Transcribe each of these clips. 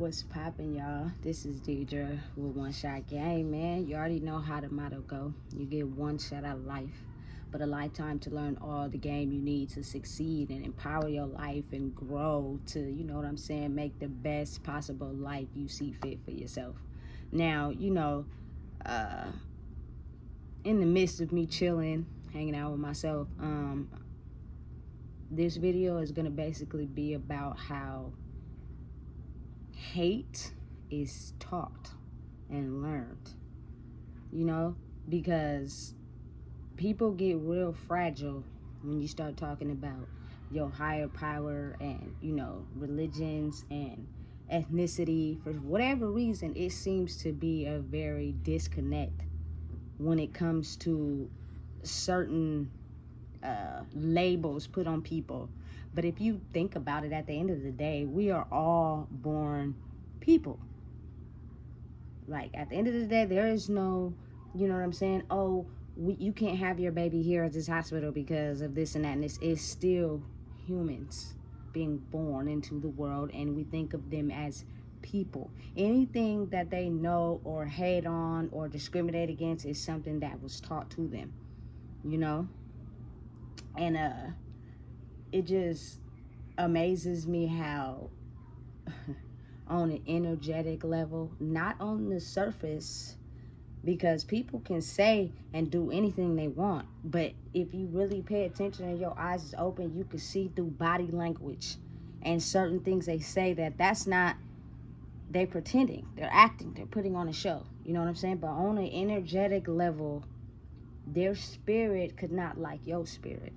What's poppin', y'all? This is Deidre with One Shot Game, man. You already know how the motto go. You get one shot at life, but a lifetime to learn all the game you need to succeed and empower your life and grow to, you know what I'm saying, make the best possible life you see fit for yourself. Now, in the midst of me chilling, hanging out with myself, this video is gonna basically be about how hate is taught and learned, because people get real fragile when you start talking about your higher power and, religions and ethnicity. For whatever reason, it seems to be a very disconnect when it comes to certain labels put on people. But if you think about it, at the end of the day, we are all born people. Like, at the end of the day, there is no, you know what I'm saying, you can't have your baby here at this hospital because of this and that. And this is still humans being born into the world, and we think of them as people. Anything that they know or hate on or discriminate against is something that was taught to them, and it just amazes me how on an energetic level, not on the surface, because people can say and do anything they want, but if you really pay attention and your eyes is open, you can see through body language and certain things they say that's not, they pretending, they're acting, they're putting on a show, you know what I'm saying? But on an energetic level, their spirit could not like your spirit.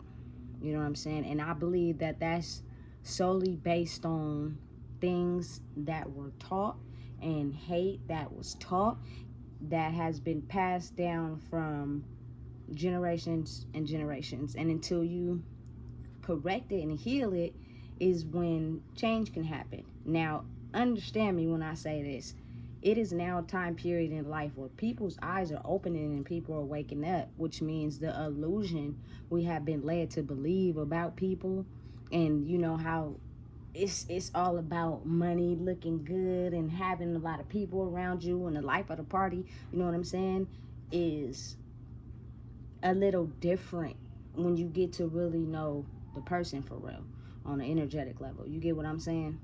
You know what I'm saying? And I believe that that's solely based on things that were taught and hate that was taught, that has been passed down from generations and generations. And until you correct it and heal it is when change can happen. Now, understand me when I say this. It is now a time period in life where people's eyes are opening and people are waking up, which means the illusion we have been led to believe about people, and how it's all about money, looking good, and having a lot of people around you and the life of the party, you know what I'm saying, is a little different when you get to really know the person for real on an energetic level. You get what I'm saying?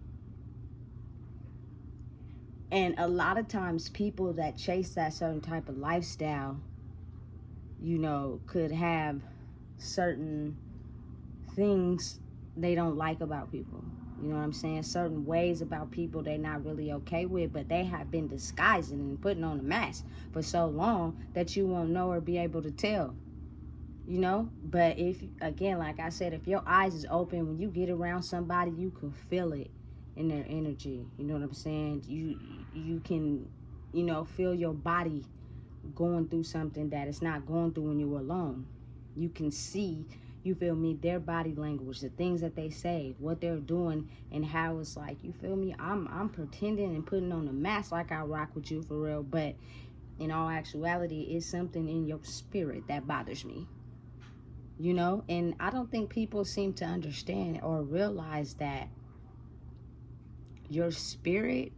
And a lot of times people that chase that certain type of lifestyle, could have certain things they don't like about people. You know what I'm saying? Certain ways about people they're not really okay with, but they have been disguising and putting on a mask for so long that you won't know or be able to tell. But if, again, like I said, if your eyes is open, when you get around somebody, you can feel it in their energy. You know what I'm saying? You can, feel your body going through something that it's not going through when you're alone. You can see, you feel me, their body language, the things that they say, what they're doing, and how it's like, you feel me, I'm pretending and putting on a mask like I rock with you for real, but in all actuality, it's something in your spirit that bothers me. And I don't think people seem to understand or realize that your spirit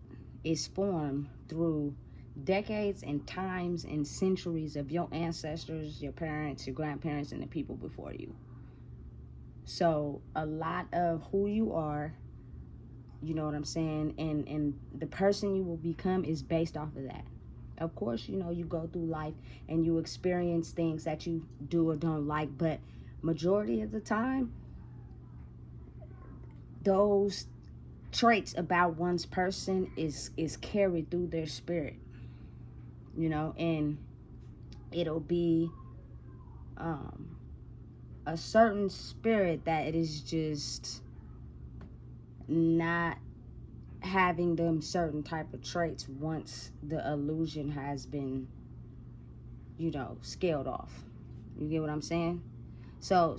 is formed through decades and times and centuries of your ancestors, your parents, your grandparents, and the people before you. So a lot of who you are, you know what I'm saying, and the person you will become is based off of that. Of course, you go through life and you experience things that you do or don't like, but majority of the time, those traits about one's person is carried through their spirit, and it'll be a certain spirit that it is just not having them certain type of traits once the illusion has been, scaled off. You get what I'm saying? So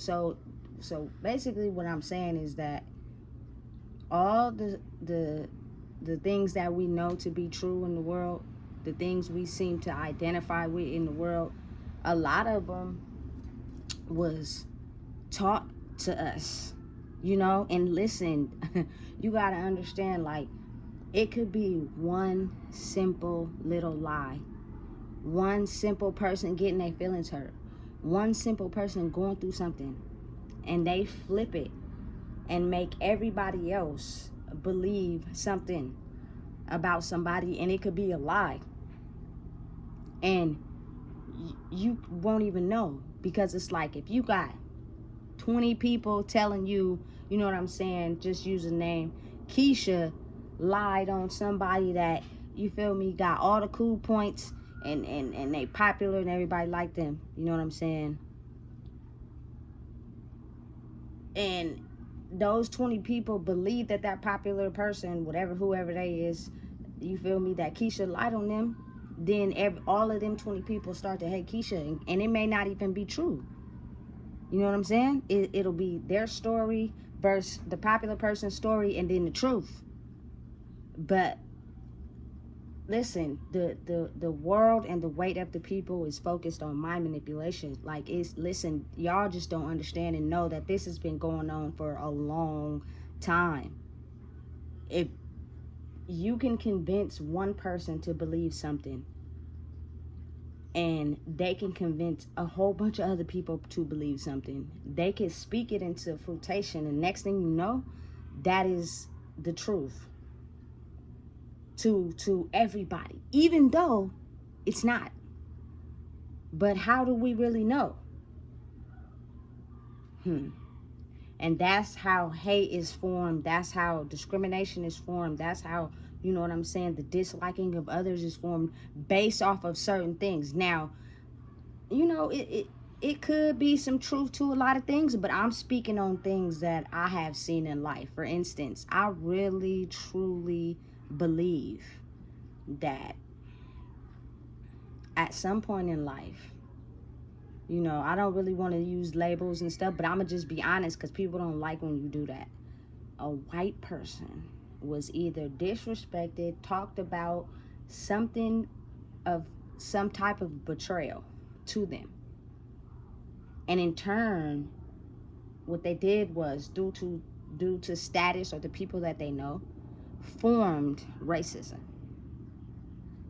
basically what I'm saying is that all the things that we know to be true in the world, the things we seem to identify with in the world, a lot of them was taught to us, and listen, you got to understand, like, It could be one simple little lie. One simple person getting their feelings hurt. One simple person going through something. And they flip it and make everybody else believe something about somebody. And it could be a lie. And you won't even know. Because it's like if you got 20 people telling you, you know what I'm saying, just use a name, Keisha lied on somebody that, you feel me, got all the cool points and they popular and everybody like them, you know what I'm saying? And those 20 people believe that popular person, whoever they is, you feel me, that Keisha lied on them, then all of them 20 people start to hate Keisha, and it may not even be true. You know what I'm saying? It'll be their story versus the popular person's story, and then the truth. But listen, the world and the weight of the people is focused on mind manipulation. Like, listen, y'all just don't understand and know that this has been going on for a long time. If you can convince one person to believe something, and they can convince a whole bunch of other people to believe something, they can speak it into fruition, and next thing you know, that is the truth to everybody, even though it's not. But how do we really know? And that's how hate is formed. That's how discrimination is formed. That's how, you know what I'm saying, the disliking of others is formed based off of certain things. Now, you know, it could be some truth to a lot of things, but I'm speaking on things that I have seen in life. For instance, I really, truly believe that at some point in life, you know, I don't really want to use labels and stuff, but I'm going to just be honest, because people don't like when you do that. A white person was either disrespected, talked about, something of some type of betrayal to them. And in turn, what they did was, due to status or the people that they know, formed racism.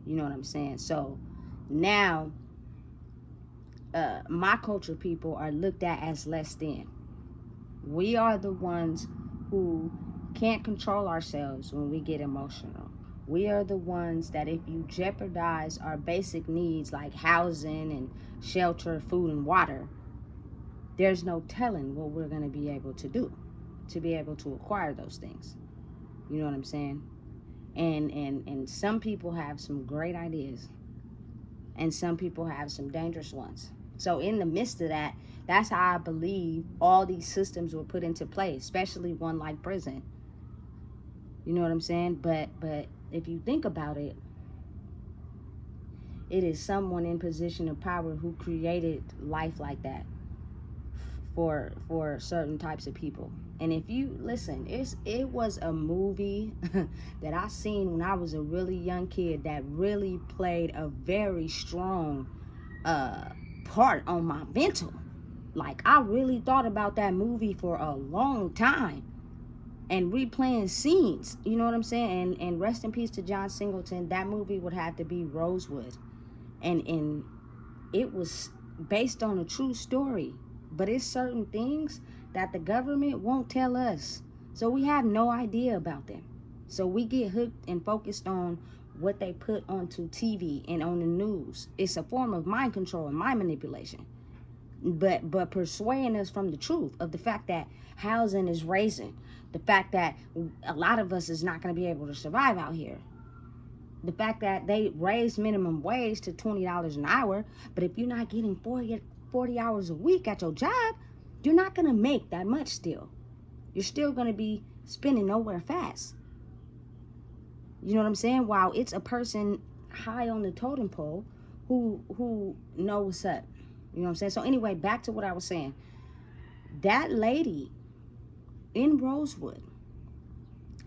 You know what I'm saying? So now, my culture people are looked at as less than. We are the ones who can't control ourselves when we get emotional. We are the ones that if you jeopardize our basic needs like housing and shelter, food and water, there's no telling what we're going to be able to do to be able to acquire those things. You know what I'm saying? And some people have some great ideas, and some people have some dangerous ones. So in the midst of that, that's how I believe all these systems were put into place, especially one like prison. You know what I'm saying? But if you think about it, it is someone in position of power who created life like that for certain types of people. And if you listen, it was a movie that I seen when I was a really young kid that really played a very strong part on my mental. Like, I really thought about that movie for a long time and replaying scenes, you know what I'm saying? And rest in peace to John Singleton. That movie would have to be Rosewood, and it was based on a true story. But it's certain things that the government won't tell us, so we have no idea about them. So we get hooked and focused on what they put onto TV and on the news. It's a form of mind control and mind manipulation, but persuading us from the truth of the fact that housing is raising, the fact that a lot of us is not going to be able to survive out here, the fact that they raised minimum wage to $20 an hour, but if you're not getting 40 hours a week at your job, you're not going to make that much still. You're still going to be spending nowhere fast. You know what I'm saying? While it's a person high on the totem pole who know what's up. You know what I'm saying? So anyway, back to what I was saying. That lady in Rosewood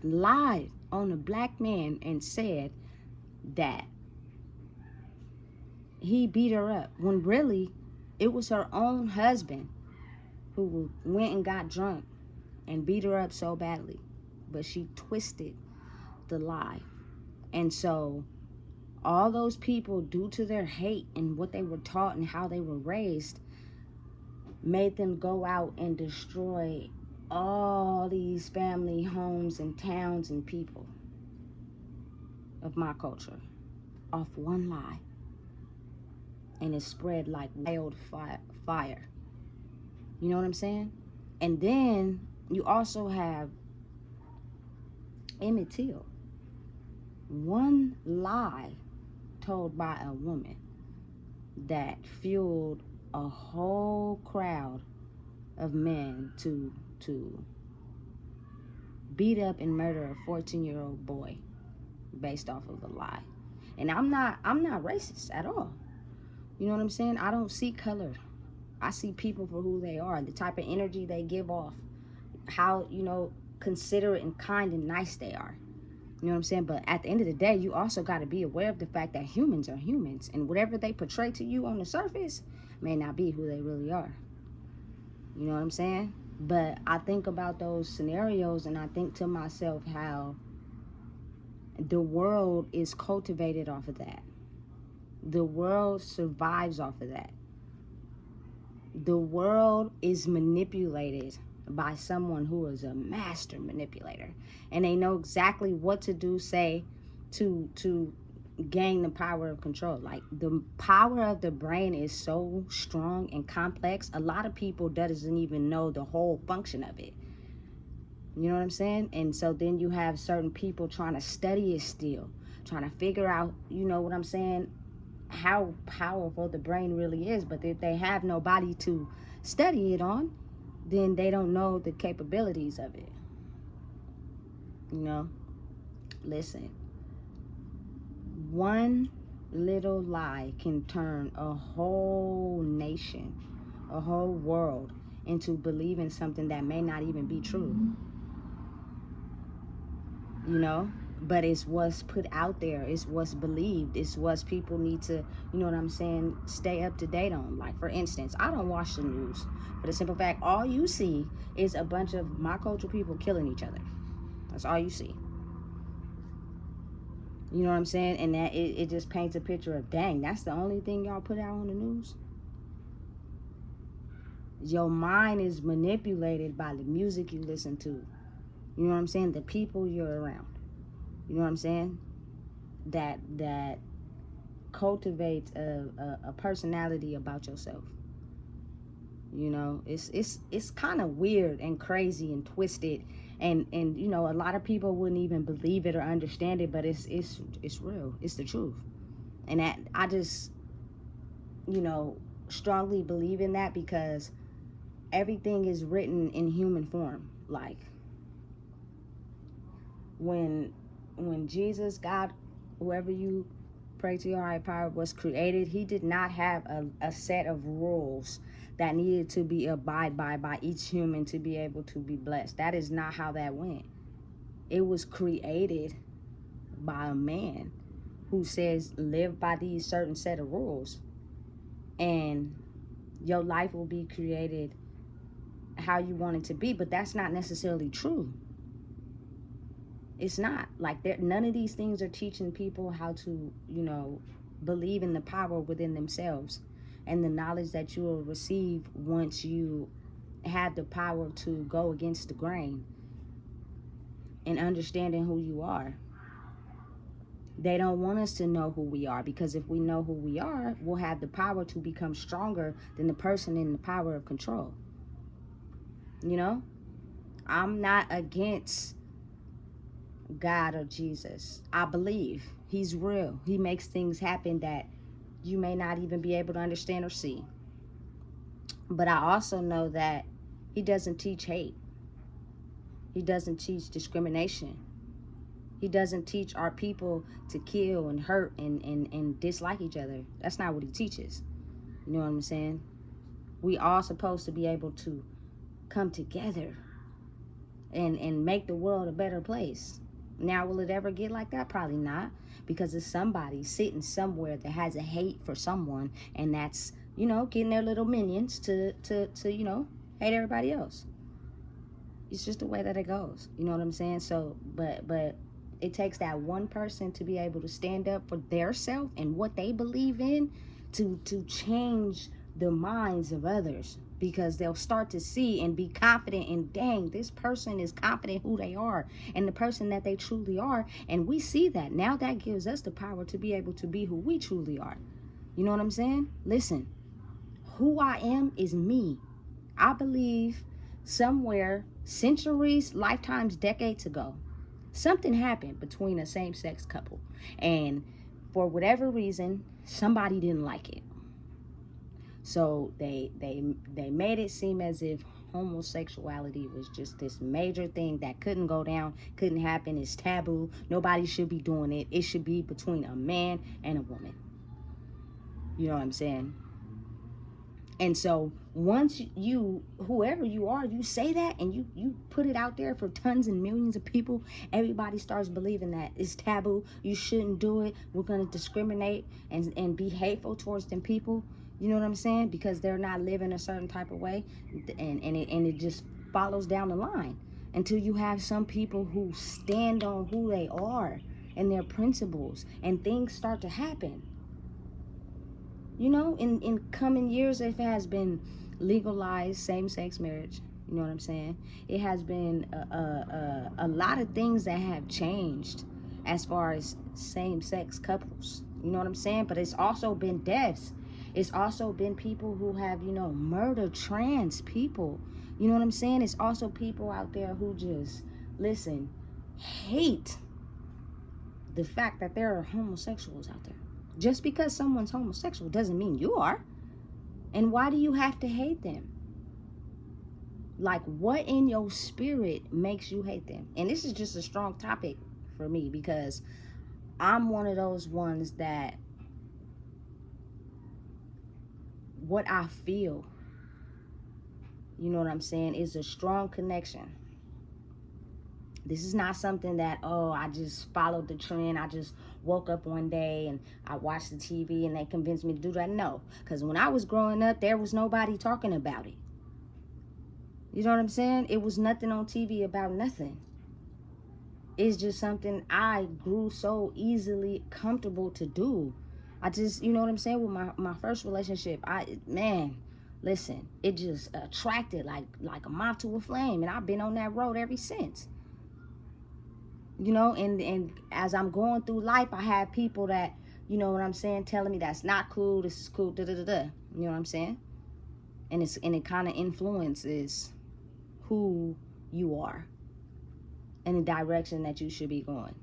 lied on a black man and said that he beat her up, when really it was her own husband who went and got drunk and beat her up so badly. But she twisted the lie And so all those people, due to their hate and what they were taught and how they were raised, made them go out and destroy all these family homes and towns and people of my culture off one lie. And it spread like wildfire. You know what I'm saying? And then you also have Emmett Till. One lie told by a woman that fueled a whole crowd of men to beat up and murder a 14-year-old boy based off of a lie. And I'm not racist at all. You know what I'm saying? I don't see color. I see people for who they are, the type of energy they give off, how, considerate and kind and nice they are. You know what I'm saying? But at the end of the day, you also got to be aware of the fact that humans are humans, and whatever they portray to you on the surface may not be who they really are. You know what I'm saying? But I think about those scenarios, and I think to myself how the world is cultivated off of that. The world survives off of that. The world is manipulated by someone who is a master manipulator, and they know exactly what to do, say, to gain the power of control. Like, the power of the brain is so strong and complex, a lot of people doesn't even know the whole function of it. You know what I'm saying? And so then you have certain people trying to study it still, trying to figure out, you know what I'm saying, how powerful the brain really is. But if they have nobody to study it on, then they don't know the capabilities of it. Listen, one little lie can turn a whole nation, a whole world, into believing something that may not even be true. But it's what's put out there, it's what's believed, it's what people need to, stay up to date on. Like, for instance, I don't watch the news for the simple fact all you see is a bunch of my cultural people killing each other. That's all you see. You know what I'm saying? And that it just paints a picture of, dang, that's the only thing y'all put out on the news? Your mind is manipulated by the music you listen to. You know what I'm saying? The people you're around. You know what I'm saying? That cultivates a personality about yourself. It's kind of weird and crazy and twisted, and a lot of people wouldn't even believe it or understand it, but it's real. It's the truth. And that I just strongly believe in that, because everything is written in human form. Like, when Jesus, God, whoever you pray to your higher power, was created, he did not have a set of rules that needed to be abided by each human to be able to be blessed. That is not how that went. It was created by a man who says, live by these certain set of rules, and your life will be created how you want it to be. But that's not necessarily true. It's not. Like, none of these things are teaching people how to, believe in the power within themselves and the knowledge that you will receive once you have the power to go against the grain and understanding who you are. They don't want us to know who we are, because if we know who we are, we'll have the power to become stronger than the person in the power of control. I'm not against God or Jesus. I believe he's real. He makes things happen that you may not even be able to understand or see. But I also know that he doesn't teach hate. He doesn't teach discrimination. He doesn't teach our people to kill and hurt and dislike each other. That's not what he teaches. You know what I'm saying? We all supposed to be able to come together and make the world a better place. Now, will it ever get like that? Probably not, because it's somebody sitting somewhere that has a hate for someone, and that's, getting their little minions to hate everybody else. It's just the way that it goes. You know what I'm saying? So, but It takes that one person to be able to stand up for their self and what they believe in to change the minds of others, because they'll start to see and be confident in, dang, this person is confident who they are and the person that they truly are. And we see that. Now that gives us the power to be able to be who we truly are. You know what I'm saying? Listen, who I am is me. I believe somewhere, centuries, lifetimes, decades ago, something happened between a same-sex couple. And for whatever reason, somebody didn't like it. So they made it seem as if homosexuality was just this major thing that couldn't go down, couldn't happen, it's taboo, nobody should be doing it. It should be between a man and a woman. You know what I'm saying? And so once you, whoever you are, you say that and you put it out there for tons and millions of people, everybody starts believing that it's taboo, you shouldn't do it, we're going to discriminate and be hateful towards them people. You know what I'm saying? Because they're not living a certain type of way, and it just follows down the line until you have some people who stand on who they are and their principles, and things start to happen. You know, in coming years, it has been legalized same-sex marriage. You know what I'm saying? It has been a lot of things that have changed as far as same-sex couples. You know what I'm saying? But it's also been deaths. It's also been people who have, you know, murdered trans people. You know what I'm saying? It's also people out there who just, listen, hate the fact that there are homosexuals out there. Just because someone's homosexual doesn't mean you are. And why do you have to hate them? Like, what in your spirit makes you hate them? And this is just a strong topic for me, because I'm one of those ones that what I feel, you know what I'm saying, is a strong connection. This is not something that, oh, I just followed the trend. I just woke up one day and I watched the TV and they convinced me to do that. No, because when I was growing up, there was nobody talking about it. You know what I'm saying? It was nothing on TV about nothing. It's just something I grew so easily comfortable to do. I just, you know what I'm saying, with my first relationship, listen, it just attracted like a moth to a flame, and I've been on that road ever since. You know, and as I'm going through life, I have people that, you know what I'm saying, telling me that's not cool, this is cool, You know what I'm saying? And it kind of influences who you are and the direction that you should be going.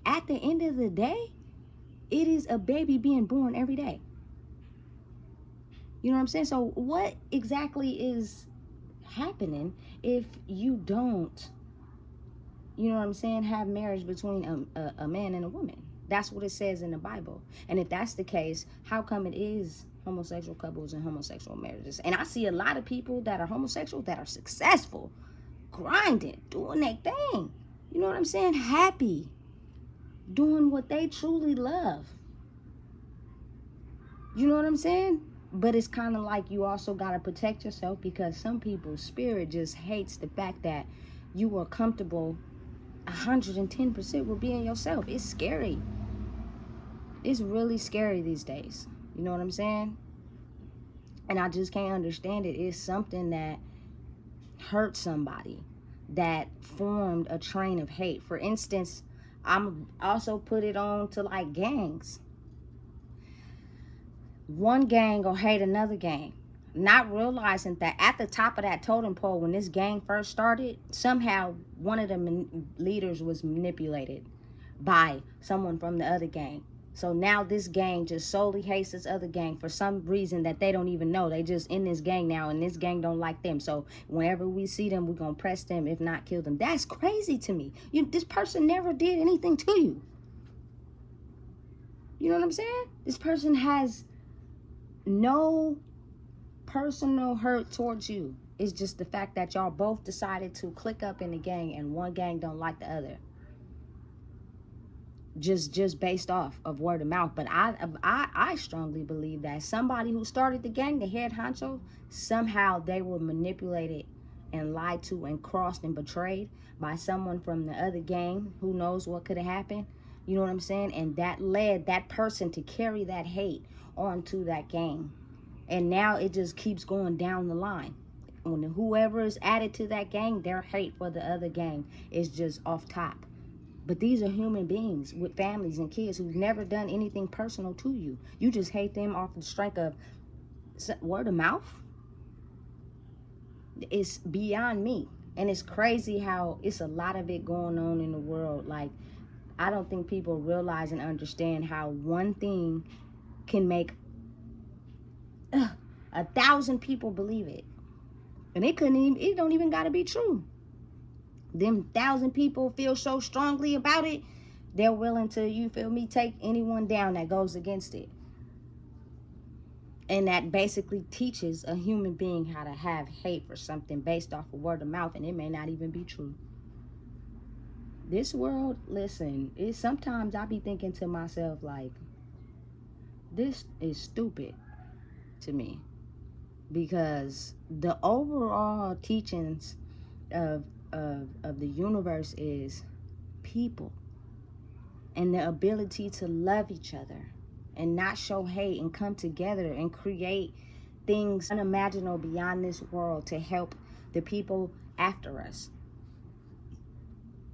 At the end of the day, it is a baby being born every day. You know what I'm saying? So what exactly is happening if you don't, you know what I'm saying, have marriage between a man and a woman? That's what it says in the Bible. And if that's the case, how come it is homosexual couples and homosexual marriages? And I see a lot of people that are homosexual that are successful, grinding, doing their thing. You know what I'm saying? Happy, doing what they truly love. You know what I'm saying? But it's kind of like you also got to protect yourself, because some people's spirit just hates the fact that you are comfortable 110% with being yourself. It's scary. It's really scary these days. You know what I'm saying? And I just can't understand it. It's something that hurt somebody, that formed a train of hate. For instance, I'm also put it on to like gangs. One gang will hate another gang, not realizing that at the top of that totem pole, when this gang first started, somehow one of the leaders was manipulated by someone from the other gang. So now this gang just solely hates this other gang for some reason that they don't even know. They just in this gang now, and this gang don't like them. So whenever we see them, we're going to press them, if not kill them. That's crazy to me. This person never did anything to you. You know what I'm saying? This person has no personal hurt towards you. It's just the fact that y'all both decided to click up in the gang, and one gang don't like the other. Just based off of word of mouth. But I strongly believe that somebody who started the gang, the head honcho, somehow they were manipulated and lied to and crossed and betrayed by someone from the other gang who knows what could have happened. You know what I'm saying? And that led that person to carry that hate onto that gang. And now it just keeps going down the line. When whoever is added to that gang, their hate for the other gang is just off top. But these are human beings with families and kids who've never done anything personal to you. You just hate them off the strength of word of mouth. It's beyond me. And it's crazy how it's a lot of it going on in the world. Like, I don't think people realize and understand how one thing can make 1,000 people believe it. And it don't even gotta be true. Them 1,000 people feel so strongly about it, they're willing to, you feel me, take anyone down that goes against it. And that basically teaches a human being how to have hate for something based off of word of mouth, and it may not even be true. This world, listen, sometimes I be thinking to myself, like, this is stupid to me. Because the overall teachings of the universe is people and the ability to love each other and not show hate and come together and create things unimaginable beyond this world to help the people after us.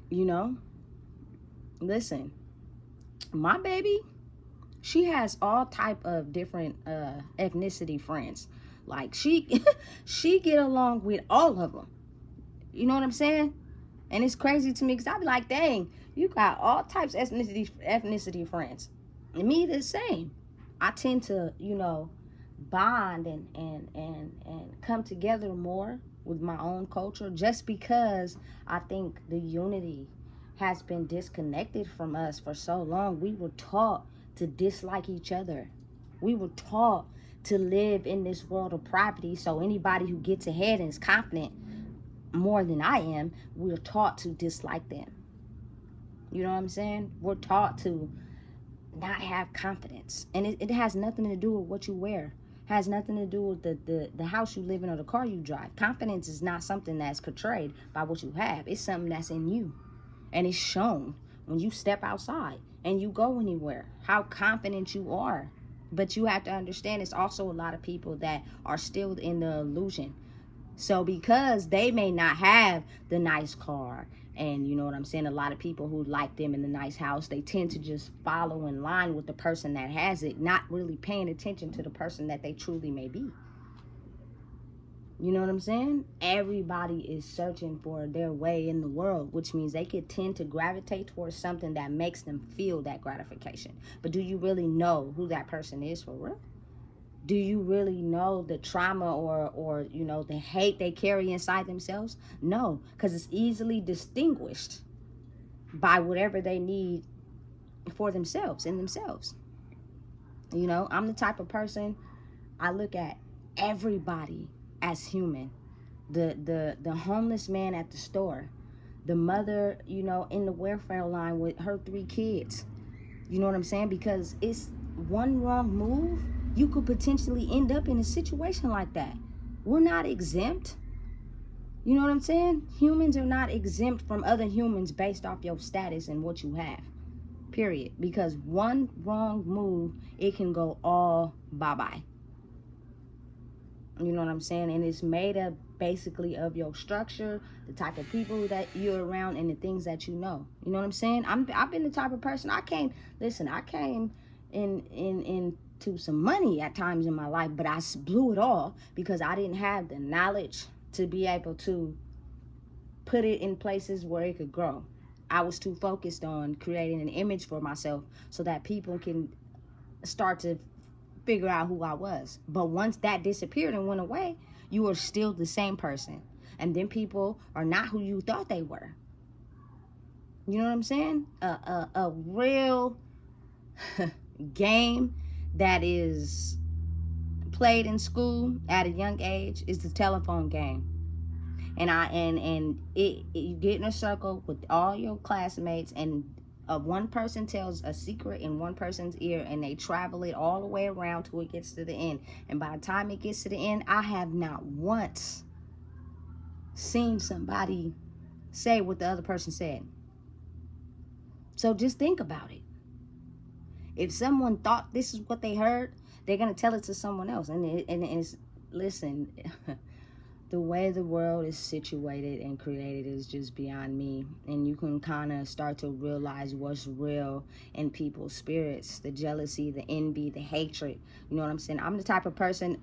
You know, listen, my baby, she has all type of different ethnicity friends. Like, she get along with all of them. You know what I'm saying? And it's crazy to me because I be like, dang, you got all types of ethnicity friends. And me the same. I tend to, you know, bond and come together more with my own culture, just because I think the unity has been disconnected from us for so long. We were taught to dislike each other. We were taught to live in this world of poverty, so anybody who gets ahead and is confident more than I am, we're taught to dislike them. You know what I'm saying? We're taught to not have confidence. And it has nothing to do with what you wear. It has nothing to do with the house you live in or the car you drive. Confidence is not something that's portrayed by what you have. It's something that's in you. And it's shown when you step outside and you go anywhere, how confident you are. But you have to understand, it's also a lot of people that are still in the illusion. So because they may not have the nice car, and you know what I'm saying, a lot of people who like them in the nice house, they tend to just follow in line with the person that has it, not really paying attention to the person that they truly may be. You know what I'm saying? Everybody is searching for their way in the world, which means they could tend to gravitate towards something that makes them feel that gratification. But do you really know who that person is for real? Do you really know the trauma or you know, the hate they carry inside themselves? No, because it's easily distinguished by whatever they need for themselves, in themselves. You know, I'm the type of person, I look at everybody as human. The homeless man at the store, the mother, you know, in the welfare line with her 3 kids. You know what I'm saying? Because it's one wrong move, you could potentially end up in a situation like that. We're not exempt. You know what I'm saying? Humans are not exempt from other humans based off your status and what you have. Period. Because one wrong move, it can go all bye-bye. You know what I'm saying? And it's made up basically of your structure, the type of people that you're around, and the things that you know. You know what I'm saying? I've been the type of person, I came into some money at times in my life, but I blew it all because I didn't have the knowledge to be able to put it in places where it could grow. I was too focused on creating an image for myself so that people can start to figure out who I was. But once that disappeared and went away, you are still the same person. And then people are not who you thought they were. You know what I'm saying? A real game that is played in school at a young age is the telephone game. And you get in a circle with all your classmates, and one person tells a secret in one person's ear, and they travel it all the way around till it gets to the end. And by the time it gets to the end, I have not once seen somebody say what the other person said. So just think about it. If someone thought this is what they heard, they're going to tell it to someone else. And it's, listen, the way the world is situated and created is just beyond me. And you can kind of start to realize what's real in people's spirits, the jealousy, the envy, the hatred. You know what I'm saying? I'm the type of person,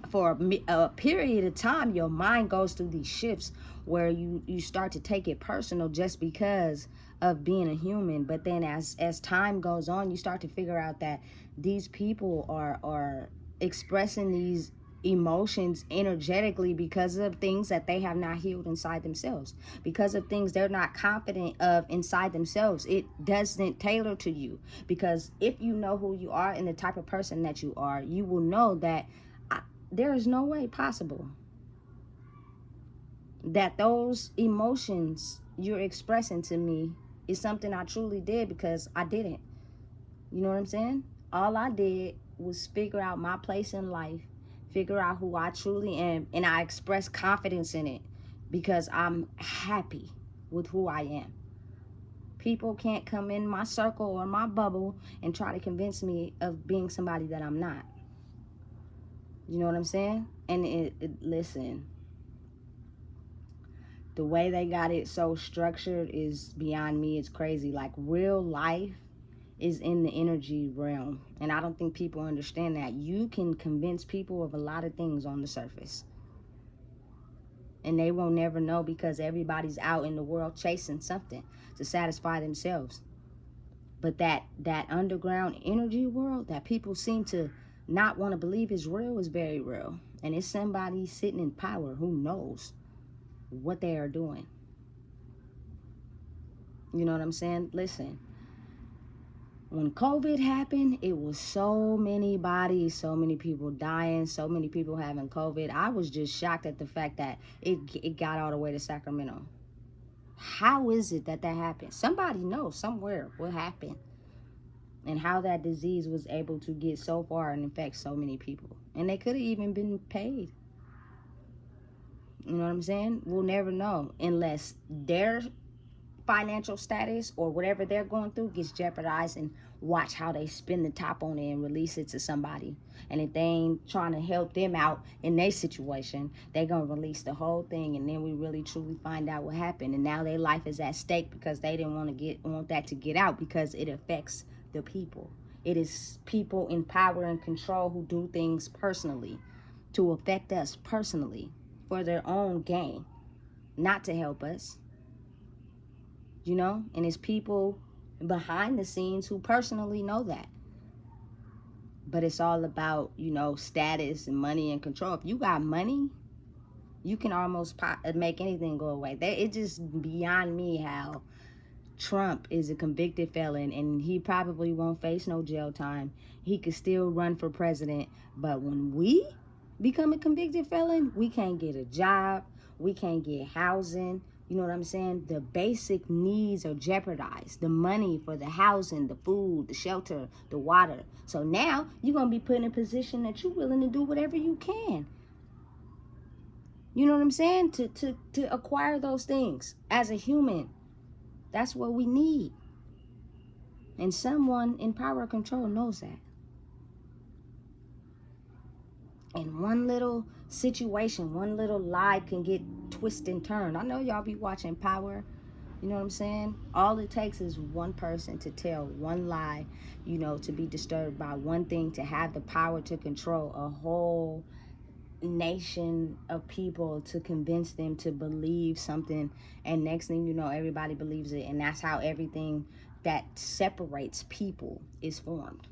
for a period of time, your mind goes through these shifts where you start to take it personal just because of being a human. But then as time goes on, you start to figure out that these people are expressing these emotions energetically because of things that they have not healed inside themselves, because of things they're not confident of inside themselves. It doesn't tailor to you, because if you know who you are and the type of person that you are, you will know that there is no way possible that those emotions you're expressing to me is something I truly did, because I didn't. You know what I'm saying? All I did was figure out my place in life, figure out who I truly am, and I express confidence in it because I'm happy with who I am. People can't come in my circle or my bubble and try to convince me of being somebody that I'm not. You know what I'm saying? And listen, the way they got it so structured is beyond me. It's crazy. Like, real life is in the energy realm, and I don't think people understand that. You can convince people of a lot of things on the surface, and they will never know, because everybody's out in the world chasing something to satisfy themselves. But that underground energy world that people seem to not want to believe is real is very real, and it's somebody sitting in power who knows what they are doing. You know what I'm saying? Listen, when COVID happened, it was so many bodies, so many people dying, so many people having COVID. I was just shocked at the fact that it got all the way to Sacramento. How is it that happened? Somebody knows somewhere what happened and how that disease was able to get so far and infect so many people. And they could have even been paid. You know what I'm saying? We'll never know unless their financial status or whatever they're going through gets jeopardized, and watch how they spin the top on it and release it to somebody. And if they ain't trying to help them out in their situation, they gonna release the whole thing, and then we really truly find out what happened. And now their life is at stake because they didn't want that to get out, because it affects the people. It is people in power and control who do things personally to affect us personally for their own gain, not to help us. You know, and it's people behind the scenes who personally know that. But it's all about, you know, status and money and control. If you got money, you can almost make anything go away. It's just beyond me how Trump is a convicted felon, and he probably won't face no jail time. He could still run for president. But when we become a convicted felon, we can't get a job. We can't get housing. You know what I'm saying? The basic needs are jeopardized. The money for the housing, the food, the shelter, the water. So now you're going to be put in a position that you're willing to do whatever you can. You know what I'm saying? To acquire those things as a human. That's what we need. And someone in power and control knows that. And one little situation, one little lie can get twisted and turned. I know y'all be watching Power. You know what I'm saying? All it takes is one person to tell one lie, you know, to be disturbed by one thing, to have the power to control a whole nation of people, to convince them to believe something. And next thing you know, everybody believes it. And that's how everything that separates people is formed.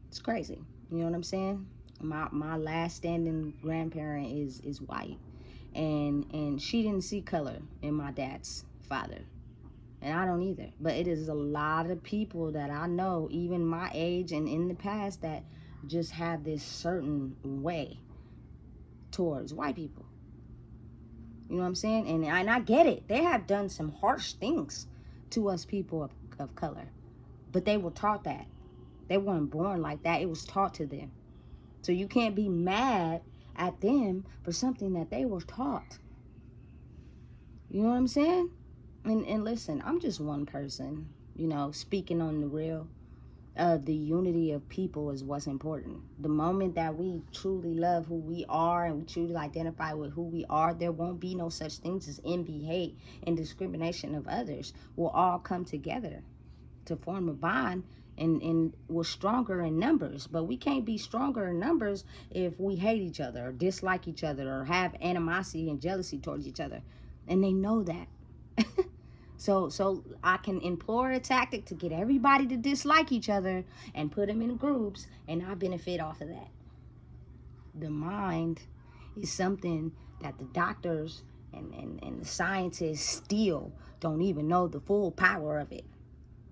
It's crazy. You know what I'm saying? My last standing grandparent is white, and she didn't see color in my dad's father, and I don't either. But it is a lot of people that I know, even my age and in the past, that just have this certain way towards white people. You know what I'm saying? And I get it. They have done some harsh things to us people of color, but they were taught that. They weren't born like that. It was taught to them. So you can't be mad at them for something that they were taught. You know what I'm saying? And listen, I'm just one person, speaking on the real. The unity of people is what's important. The moment that we truly love who we are and we truly identify with who we are, there won't be no such things as envy, hate, and discrimination of others. We'll all come together to form a bond, and we're stronger in numbers. But we can't be stronger in numbers if we hate each other or dislike each other or have animosity and jealousy towards each other. And they know that. So I can employ a tactic to get everybody to dislike each other and put them in groups, and I benefit off of that. The mind is something that the doctors and the scientists still don't even know the full power of it.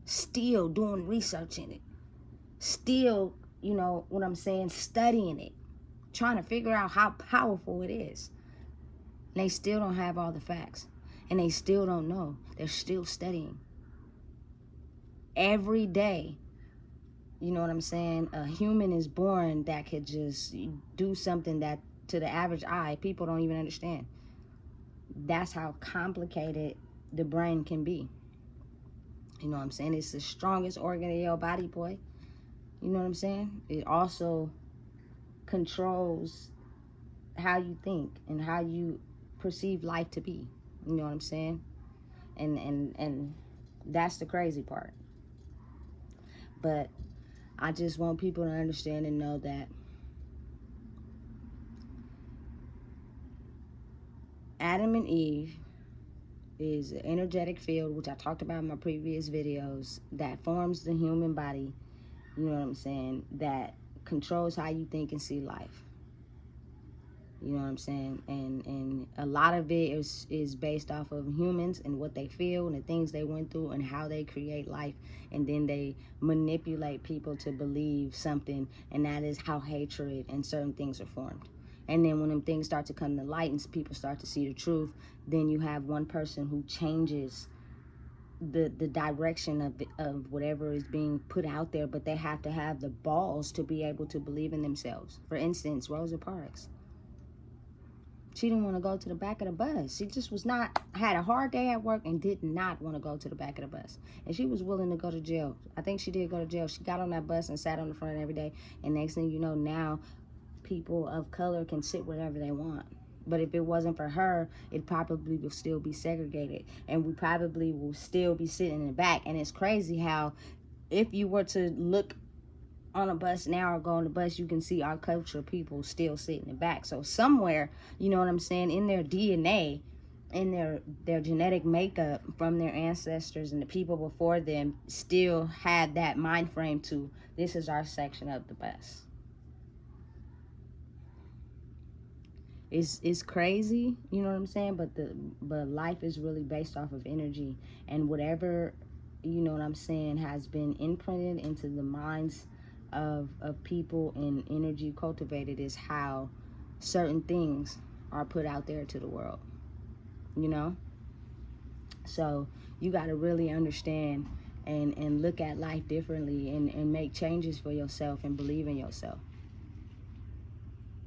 Still doing research in it. Still, what I'm saying, studying it. Trying to figure out how powerful it is. And they still don't have all the facts. And they still don't know. They're still studying. Every day, you know what I'm saying? A human is born that could just do something that to the average eye, people don't even understand. That's how complicated the brain can be. You know what I'm saying? It's the strongest organ in your body, boy. You know what I'm saying? It also controls how you think and how you perceive life to be. You know what I'm saying? And that's the crazy part. But I just want people to understand and know that Adam and Eve is an energetic field, which I talked about in my previous videos, that forms the human body, you know what I'm saying, that controls how you think and see life. You know what I'm saying? And a lot of it is based off of humans and what they feel and the things they went through and how they create life. And then they manipulate people to believe something, and that is how hatred and certain things are formed. And then when them things start to come to light and people start to see the truth, then you have one person who changes the direction of whatever is being put out there, but they have to have the balls to be able to believe in themselves. For instance, Rosa Parks. She didn't want to go to the back of the bus. She just had a hard day at work and did not want to go to the back of the bus. And she was willing to go to jail. I think she did go to jail. She got on that bus and sat on the front every day. And next thing you know, now people of color can sit wherever they want. But if it wasn't for her, it probably would still be segregated. And we probably will still be sitting in the back. And it's crazy how if you were to look on a bus now or go on the bus, you can see our culture people still sit in the back. So somewhere, you know what I'm saying, in their DNA, in their genetic makeup from their ancestors and the people before them still had that mind frame to, this is our section of the bus. It's crazy, you know what I'm saying, but life is really based off of energy, and whatever, you know what I'm saying, has been imprinted into the minds of people and energy cultivated is how certain things are put out there to the world, you know. So you got to really understand and look at life differently and make changes for yourself and believe in yourself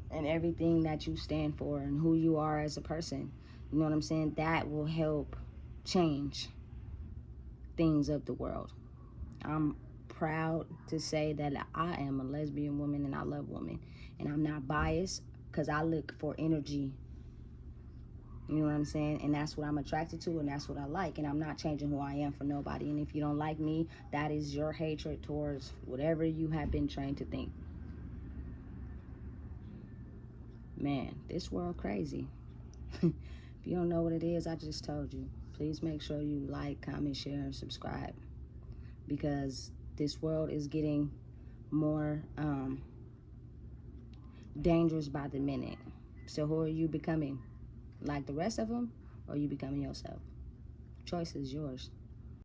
and everything that you stand for and who you are as a person. You know what I'm saying? That will help change things of the world. I'm proud to say that I am a lesbian woman and I love women. And I'm not biased because I look for energy. You know what I'm saying? And that's what I'm attracted to and that's what I like. And I'm not changing who I am for nobody. And if you don't like me, that is your hatred towards whatever you have been trained to think. Man, this world crazy. If you don't know what it is, I just told you. Please make sure you like, comment, share, and subscribe. Because this world is getting more dangerous by the minute. So who are you becoming? Like the rest of them? Or are you becoming yourself? Choice is yours.